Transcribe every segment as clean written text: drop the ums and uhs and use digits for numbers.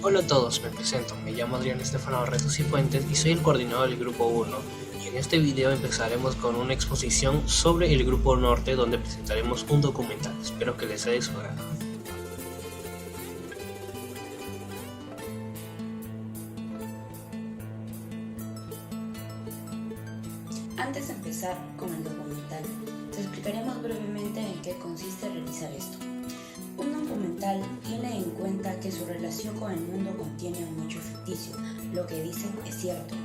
Hola a todos, me presento, me llamo Adrián Estefano Retos y Fuentes y soy el coordinador del Grupo 1. Y en este video empezaremos con una exposición sobre el Grupo Norte donde presentaremos un documental. Espero que les sea de su agrado. Antes de empezar con el documental, te explicaremos brevemente en qué consiste realizar esto. Un documental tiene en cuenta que su relación con el mundo contiene un hecho ficticio. Lo que dicen es cierto,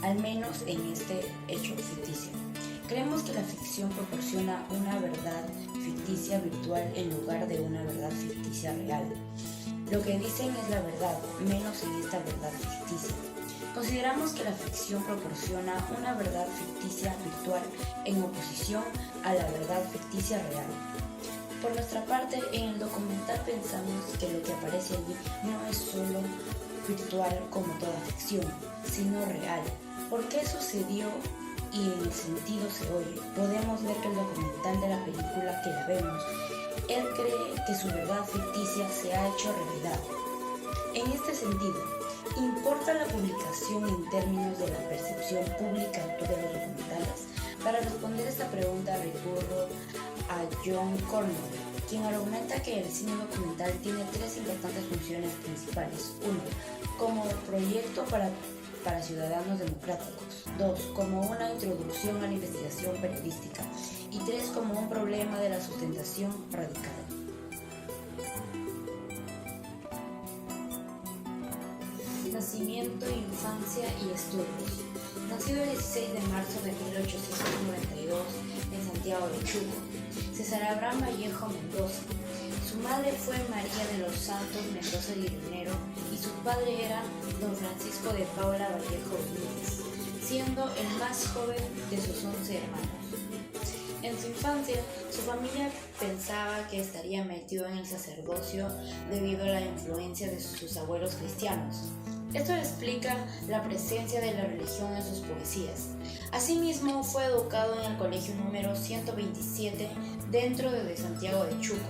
al menos en este hecho ficticio. Creemos que la ficción proporciona una verdad ficticia virtual en lugar de una verdad ficticia real. Lo que dicen es la verdad, menos en esta verdad ficticia. Consideramos que la ficción proporciona una verdad ficticia virtual en oposición a la verdad ficticia real. Por nuestra parte, en el documental pensamos que lo que aparece allí no es solo virtual como toda ficción, sino real. ¿Por qué sucedió? Y en el sentido se oye. Podemos ver que el documental de la película que la vemos, él cree que su verdad ficticia se ha hecho realidad. En este sentido, ¿importa la publicación en términos de la percepción pública de los documentales? Para responder esta pregunta recurro a John Cornwell, quien argumenta que el cine documental tiene tres importantes funciones principales. 1. Como proyecto para ciudadanos democráticos. 2. Como una introducción a la investigación periodística. Y 3. Como un problema de la sustentación radical. Nacimiento, infancia y estudios. Nacido el 16 de marzo de 1892 en Santiago de Chuco, César Abraham Vallejo Mendoza. Su madre fue María de los Santos Mendoza Guirionero y su padre era don Francisco de Paula Vallejo Benítez, siendo el más joven de sus 11 hermanos. En su infancia, su familia pensaba que estaría metido en el sacerdocio debido a la influencia de sus abuelos cristianos. Esto explica la presencia de la religión en sus poesías. Asimismo, fue educado en el colegio número 127 dentro de Santiago de Chuco.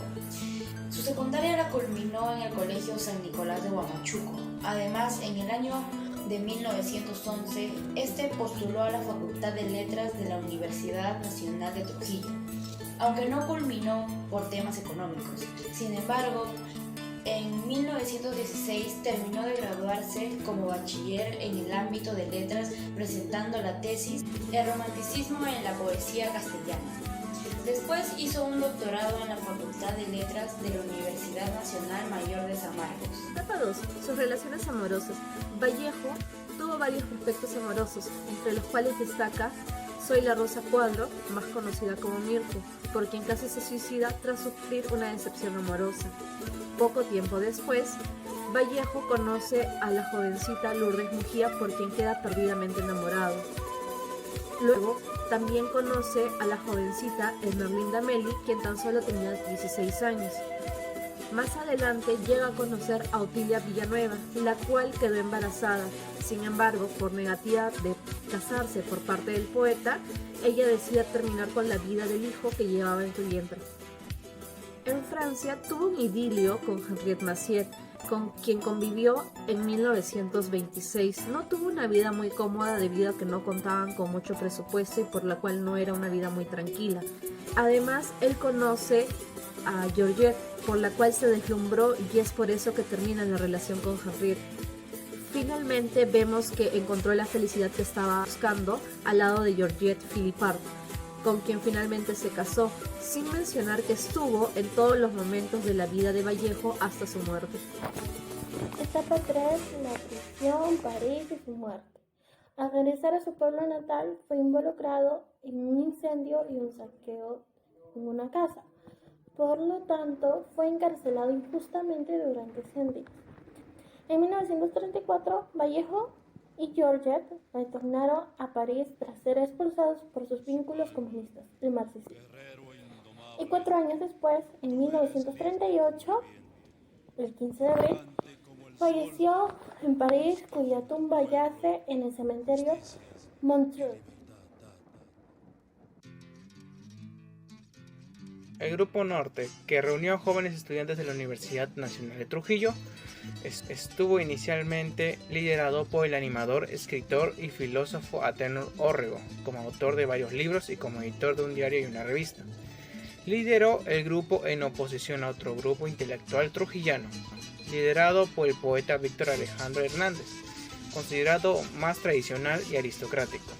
Su secundaria la culminó en el colegio San Nicolás de Huamachuco. Además, en el año de 1911, este postuló a la Facultad de Letras de la Universidad Nacional de Trujillo, aunque no culminó por temas económicos. Sin embargo, en 1916 terminó de graduarse como bachiller en el ámbito de letras presentando la tesis El romanticismo en la poesía castellana. Después hizo un doctorado en la Facultad de Letras de la Universidad Nacional Mayor de San Marcos. Etapa 2. Sus relaciones amorosas. Vallejo tuvo varios prospectos amorosos, entre los cuales destaca Zoila Rosa Cuadro, más conocida como Mirte, por quien casi se suicida tras sufrir una decepción amorosa. Poco tiempo después, Vallejo conoce a la jovencita Lourdes Mejía, por quien queda perdidamente enamorado. Luego, también conoce a la jovencita Esmerlinda Meli, quien tan solo tenía 16 años. Más adelante llega a conocer a Otilia Villanueva, la cual quedó embarazada. Sin embargo, por negativa de casarse por parte del poeta, ella decide terminar con la vida del hijo que llevaba en su vientre. En Francia tuvo un idilio con Henriette Massieu, con quien convivió en 1926. No tuvo una vida muy cómoda debido a que no contaban con mucho presupuesto y por la cual no era una vida muy tranquila. Además, él conoce a Georgette, por la cual se deslumbró y es por eso que termina la relación con Henriette. Finalmente vemos que encontró la felicidad que estaba buscando al lado de Georgette Philippard, con quien finalmente se casó, sin mencionar que estuvo en todos los momentos de la vida de Vallejo hasta su muerte. Etapa 3. La prisión, París y su muerte. Al regresar a su pueblo natal, fue involucrado en un incendio y un saqueo en una casa. Por lo tanto, fue encarcelado injustamente durante 100 días. En 1934, Vallejo y Georgette retornaron a París tras ser expulsados por sus vínculos comunistas, el marxismo. Y 4 años después, en 1938, el 15 de abril, falleció en París, cuya tumba yace en el cementerio Montmartre. El Grupo Norte, que reunió a jóvenes estudiantes de la Universidad Nacional de Trujillo, estuvo inicialmente liderado por el animador, escritor y filósofo Atenor Orrego, como autor de varios libros y como editor de un diario y una revista. Lideró el grupo en oposición a otro grupo intelectual trujillano, liderado por el poeta Víctor Alejandro Hernández, considerado más tradicional y aristocrático.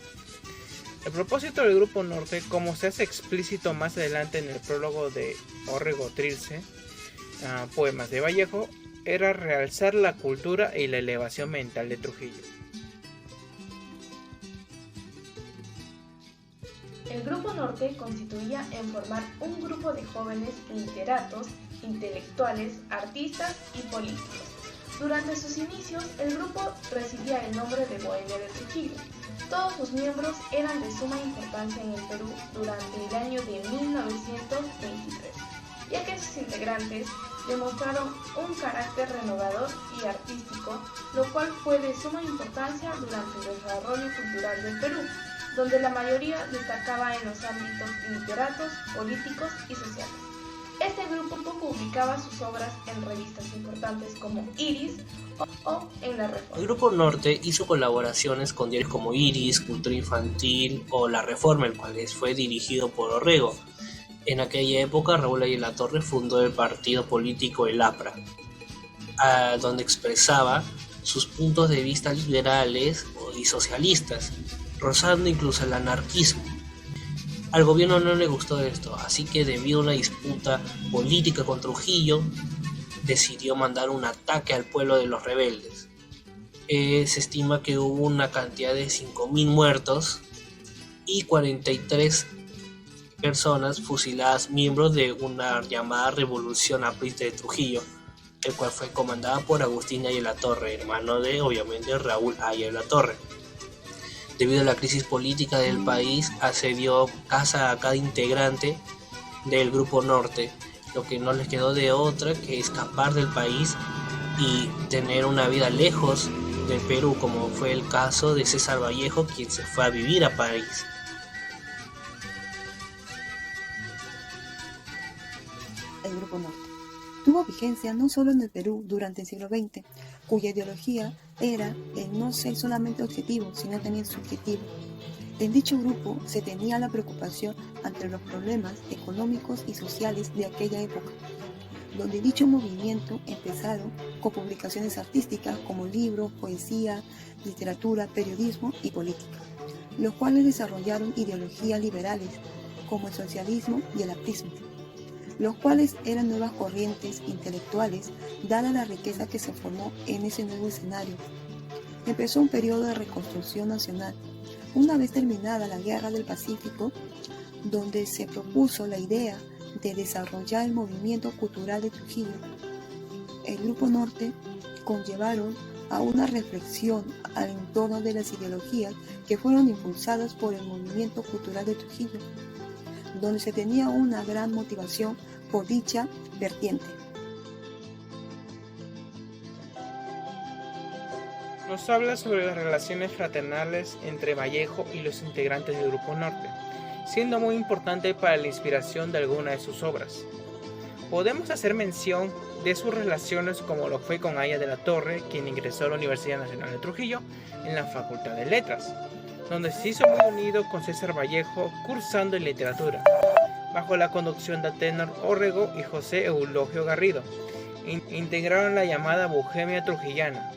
El propósito del Grupo Norte, como se hace explícito más adelante en el prólogo de Orrego Trilce, Poemas de Vallejo, era realzar la cultura y la elevación mental de Trujillo. El Grupo Norte consistía en formar un grupo de jóvenes literatos, intelectuales, artistas y políticos. Durante sus inicios, el grupo recibía el nombre de Bohemia de Trujillo. Todos sus miembros eran de suma importancia en el Perú durante el año de 1923, ya que sus integrantes demostraron un carácter renovador y artístico, lo cual fue de suma importancia durante el desarrollo cultural del Perú, donde la mayoría destacaba en los ámbitos literatos, políticos y sociales. Este grupo publicaba sus obras en revistas importantes como Iris o en La Reforma. El Grupo Norte hizo colaboraciones con diarios como Iris, Cultura Infantil o La Reforma, el cual fue dirigido por Orrego. En aquella época, Raúl Ayala-Torre fundó el partido político El APRA, donde expresaba sus puntos de vista liberales y socialistas, rozando incluso el anarquismo. Al gobierno no le gustó esto, así que debido a una disputa política con Trujillo, decidió mandar un ataque al pueblo de los rebeldes. Se estima que hubo una cantidad de 5.000 muertos y 43 personas fusiladas, miembros de una llamada Revolución Aprista de Trujillo, el cual fue comandada por Agustín Ayala-Torre, hermano de, obviamente, Raúl Ayala-Torre. Debido a la crisis política del país, asedió casa a cada integrante del Grupo Norte, lo que no les quedó de otra que escapar del país y tener una vida lejos del Perú, como fue el caso de César Vallejo, quien se fue a vivir a París. El Grupo Norte tuvo vigencia no solo en el Perú durante el siglo XX, cuya ideología era el no ser solamente objetivo, sino también subjetivo. En dicho grupo se tenía la preocupación ante los problemas económicos y sociales de aquella época, donde dicho movimiento empezaron con publicaciones artísticas como libros, poesía, literatura, periodismo y política, los cuales desarrollaron ideologías liberales como el socialismo y el aprismo, los cuales eran nuevas corrientes intelectuales dada la riqueza que se formó en ese nuevo escenario. Empezó un periodo de reconstrucción nacional, una vez terminada la Guerra del Pacífico, donde se propuso la idea de desarrollar el movimiento cultural de Trujillo. El Grupo Norte conllevaron a una reflexión al entorno de las ideologías que fueron impulsadas por el movimiento cultural de Trujillo, donde se tenía una gran motivación por dicha vertiente. Nos habla sobre las relaciones fraternales entre Vallejo y los integrantes del Grupo Norte, siendo muy importante para la inspiración de alguna de sus obras. Podemos hacer mención de sus relaciones como lo fue con Ayala-Torre, quien ingresó a la Universidad Nacional de Trujillo en la Facultad de Letras, donde se hizo muy unido con César Vallejo cursando en literatura, bajo la conducción de Atenor Orrego y José Eulogio Garrido. Integraron la llamada Bohemia Trujillana.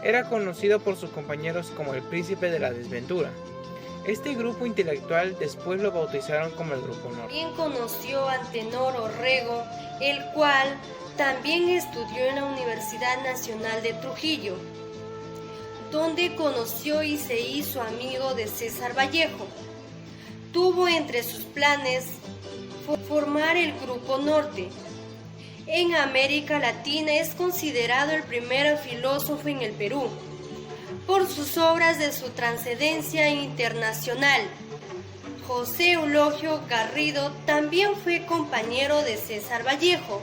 Era conocido por sus compañeros como el Príncipe de la Desventura. Este grupo intelectual después lo bautizaron como el Grupo Norte. También conoció a Atenor Orrego, el cual también estudió en la Universidad Nacional de Trujillo, donde conoció y se hizo amigo de César Vallejo. Tuvo entre sus planes formar el Grupo Norte. En América Latina es considerado el primer filósofo en el Perú, por sus obras de su trascendencia internacional. José Eulogio Garrido también fue compañero de César Vallejo,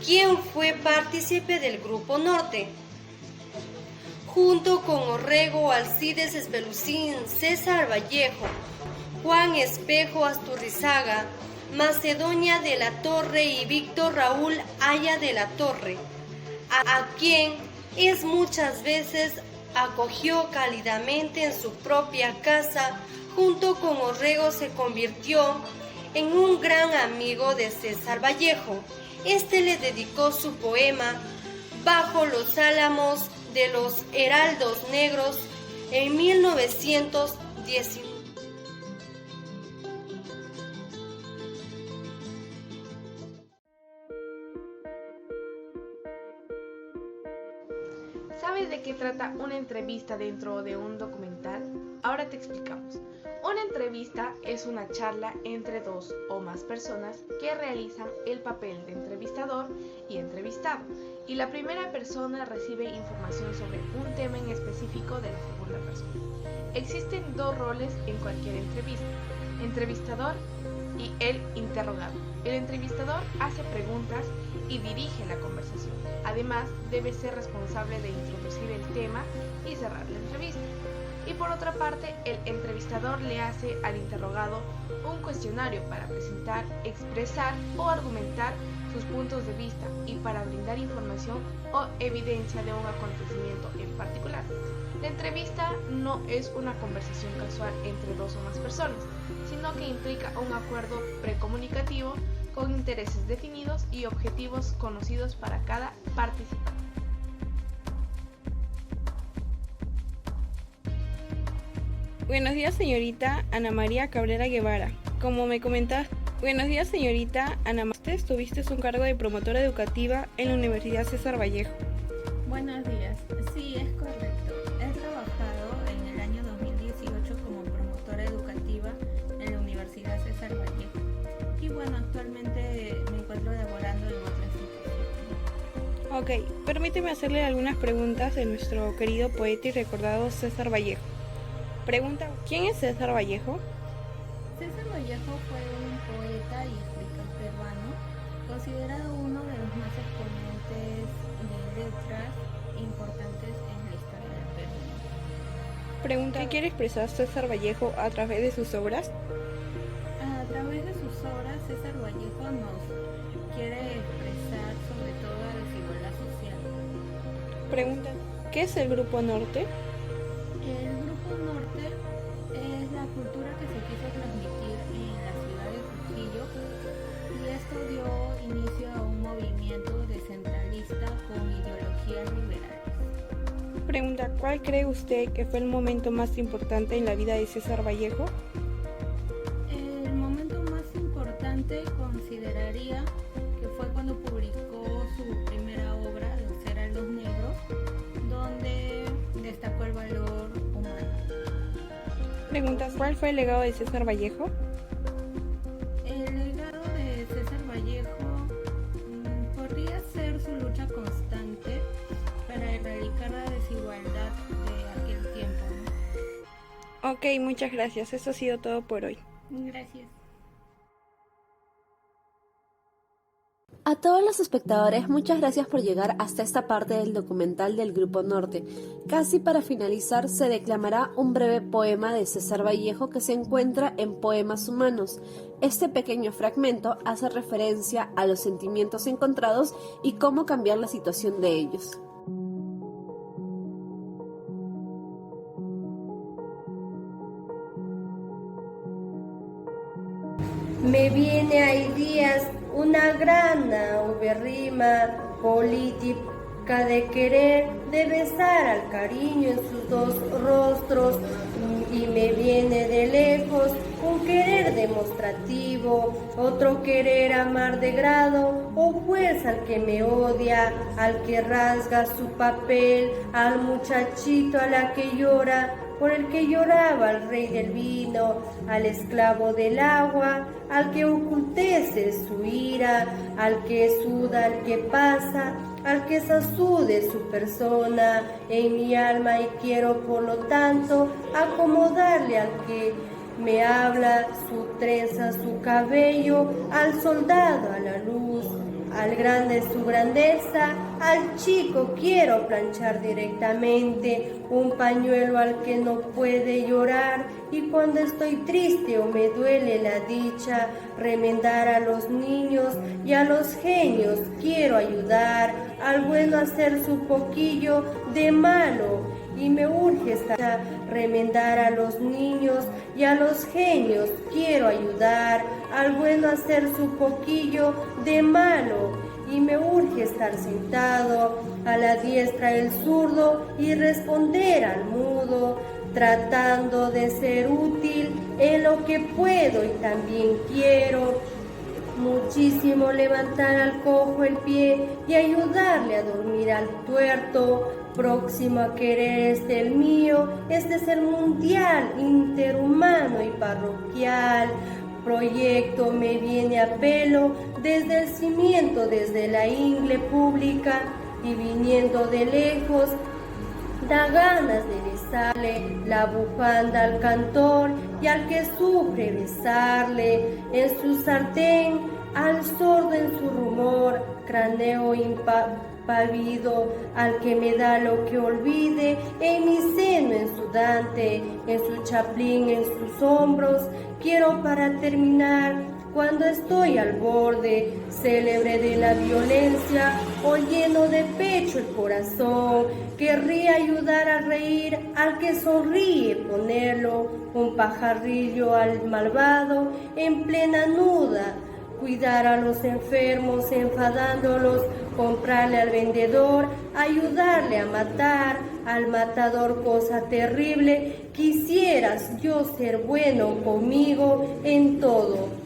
quien fue partícipe del Grupo Norte. Junto con Orrego, Alcides Espelucín, César Vallejo, Juan Espejo Asturrizaga, Macedonia de la Torre y Víctor Raúl Aya de la Torre, a quien es muchas veces acogió cálidamente en su propia casa. Junto con Orrego se convirtió en un gran amigo de César Vallejo. Este le dedicó su poema Bajo los álamos de los heraldos negros en 1919. ¿Sabes de qué trata una entrevista dentro de un documental? Ahora te explicamos. Una entrevista es una charla entre dos o más personas que realizan el papel de entrevistador y entrevistado, y la primera persona recibe información sobre un tema en específico de la segunda persona. Existen dos roles en cualquier entrevista: entrevistador y el interrogado. El entrevistador hace preguntas y dirige la conversación. Además, debe ser responsable de introducir el tema y cerrar la entrevista. Y por otra parte, el entrevistador le hace al interrogado un cuestionario para presentar, expresar o argumentar sus puntos de vista y para brindar información o evidencia de un acontecimiento en particular. La entrevista no es una conversación casual entre dos o más personas, sino que implica un acuerdo precomunicativo con intereses definidos y objetivos conocidos para cada participante. Buenos días, señorita Ana María Cabrera Guevara. Como me comentas, buenos días, señorita Ana María. Tuviste un cargo de promotora educativa en la Universidad César Vallejo. Buenos días. Sí, es correcto. He trabajado en el año 2018 como promotora educativa en la Universidad César Vallejo. Y bueno, actualmente me encuentro laborando en otra institución. Ok, permíteme hacerle algunas preguntas de nuestro querido poeta y recordado César Vallejo. Pregunta, ¿quién es César Vallejo? César Vallejo fue un poeta y escritor peruano, considerado uno de los más exponentes de letras importantes en la historia del Perú. Pregunta, ¿qué quiere expresar César Vallejo a través de sus obras? A través de sus obras, César Vallejo nos quiere expresar sobre todo la desigualdad social. Pregunta, ¿qué es el Grupo Norte? El Grupo Norte es la cultura que se quiso transmitir en la ciudad de Trujillo, y esto dio inicio a un movimiento descentralista con ideologías liberales. Pregunta, ¿cuál cree usted que fue el momento más importante en la vida de César Vallejo? El momento más importante consideraría que fue cuando publicó su primera obra, Los Heraldos Negros, donde destacó el valor humano. Pregunta, ¿cuál fue el legado de César Vallejo? El legado de César Vallejo podría ser su lucha constante para erradicar la desigualdad de aquel tiempo, ¿no? Ok, muchas gracias. Eso ha sido todo por hoy. Gracias. A todos los espectadores, muchas gracias por llegar hasta esta parte del documental del Grupo Norte. Casi para finalizar, se declamará un breve poema de César Vallejo que se encuentra en Poemas Humanos. Este pequeño fragmento hace referencia a los sentimientos encontrados y cómo cambiar la situación de ellos. Me viene a días una gran rima política de querer, de besar al cariño en sus dos rostros, y me viene de lejos un querer demostrativo, otro querer amar de grado, o pues al que me odia, al que rasga su papel, al muchachito a la que llora, por el que lloraba al rey del vino, al esclavo del agua, al que ocultece su ira, al que suda, al que pasa, al que sacude su persona en mi alma, y quiero por lo tanto acomodarle al que me habla su trenza, su cabello, al soldado a la luz, Al grande su grandeza, al chico quiero planchar directamente, un pañuelo al que no puede llorar, y cuando estoy triste o me duele la dicha, remendar a los niños y a los genios quiero ayudar, al bueno hacer su poquillo de malo, y me urge estar, remendar a los niños y a los genios quiero ayudar, al bueno hacer su poquillo de malo, y me urge estar sentado a la diestra el zurdo y responder al mudo, tratando de ser útil en lo que puedo y también quiero muchísimo levantar al cojo el pie y ayudarle a dormir al tuerto. Próximo a querer el mío, este es el mundial interhumano y parroquial. Proyecto me viene a pelo desde el cimiento, desde la ingle pública, y viniendo de lejos da ganas de besarle la bufanda al cantor y al que sufre besarle en su sartén, al sordo en su rumor, cráneo impávido, al que me da lo que olvide, en mi seno en su Dante, en su Chaplin, en sus hombros. Quiero para terminar, cuando estoy al borde, célebre de la violencia, o lleno de pecho el corazón, querría ayudar a reír al que sonríe, ponerlo un pajarillo al malvado en plena nuda, cuidar a los enfermos enfadándolos, comprarle al vendedor, ayudarle a matar al matador, cosa terrible. Quisieras yo ser bueno conmigo en todo.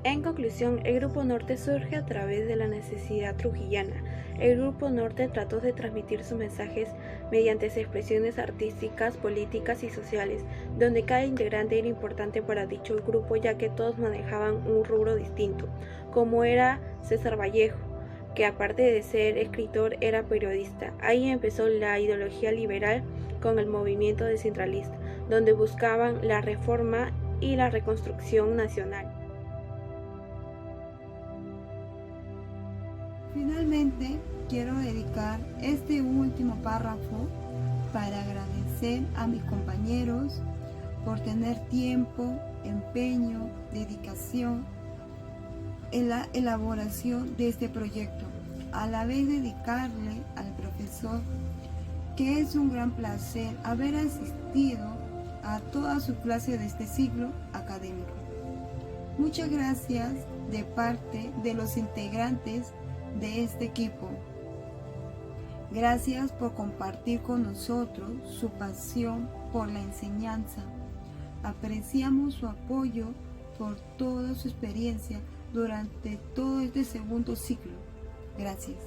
En conclusión, el Grupo Norte surge a través de la necesidad trujillana. El Grupo Norte trató de transmitir sus mensajes mediante expresiones artísticas, políticas y sociales, donde cada integrante era importante para dicho grupo, ya que todos manejaban un rubro distinto, como era César Vallejo, que aparte de ser escritor era periodista. Ahí empezó la ideología liberal con el movimiento descentralista, donde buscaban la reforma y la reconstrucción nacional. Finalmente, quiero dedicar este último párrafo para agradecer a mis compañeros por tener tiempo, empeño, dedicación en la elaboración de este proyecto. A la vez dedicarle al profesor, que es un gran placer haber asistido a toda su clase de este ciclo académico. Muchas gracias de parte de los integrantes de este equipo. Gracias por compartir con nosotros su pasión por la enseñanza. Apreciamos su apoyo por toda su experiencia durante todo este segundo ciclo. Gracias.